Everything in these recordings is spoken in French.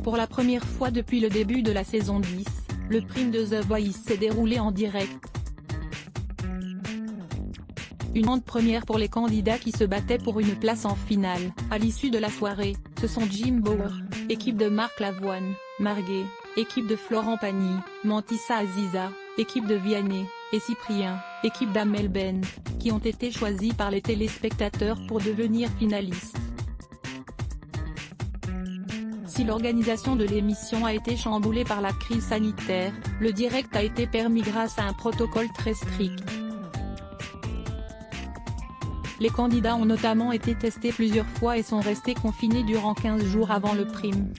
Pour la première fois depuis le début de la saison 10, le prime de The Voice s'est déroulé en direct. Une grande première pour les candidats qui se battaient pour une place en finale. À l'issue de la soirée, ce sont Jim Bauer, équipe de Marc Lavoine, Marguet, équipe de Florent Pagny, Mantissa Aziza, équipe de Vianney, et Cyprien, équipe d'Amel Bent, qui ont été choisis par les téléspectateurs pour devenir finalistes. Si l'organisation de l'émission a été chamboulée par la crise sanitaire, le direct a été permis grâce à un protocole très strict. Les candidats ont notamment été testés plusieurs fois et sont restés confinés durant 15 jours avant le prime.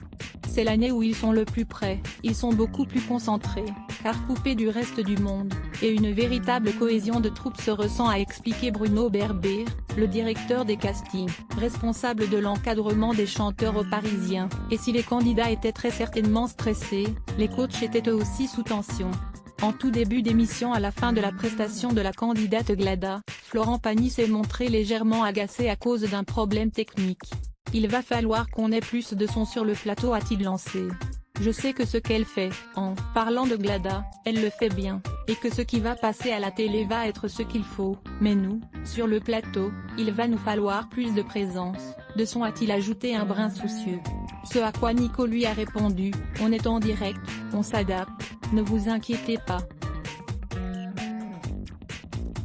C'est l'année où ils sont le plus près, ils sont beaucoup plus concentrés, car coupés du reste du monde, et une véritable cohésion de troupe se ressent, a expliqué Bruno Berber, le directeur des castings, responsable de l'encadrement des chanteurs aux Parisiens. Et si les candidats étaient très certainement stressés, les coachs étaient eux aussi sous tension. En tout début d'émission, à la fin de la prestation de la candidate Glada, Florent Pagny s'est montré légèrement agacé à cause d'un problème technique. « Il va falloir qu'on ait plus de son sur le plateau », a-t-il lancé. « Je sais que ce qu'elle fait, en parlant de Glada, elle le fait bien, et que ce qui va passer à la télé va être ce qu'il faut, mais nous, sur le plateau, il va nous falloir plus de présence, de son », a-t-il ajouté un brin soucieux. Ce à quoi Nico lui a répondu « On est en direct, on s'adapte, ne vous inquiétez pas.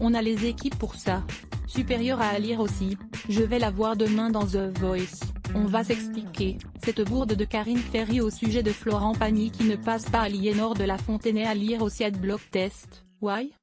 On a les équipes pour ça. Supérieure à lire aussi, je vais la voir demain dans The Voice, on va s'expliquer ». Cette bourde de Karine Ferry au sujet de Florent Pagny qui ne passe pas. Aliénor de la Fontenay à lire aussi @blogtest. Why ?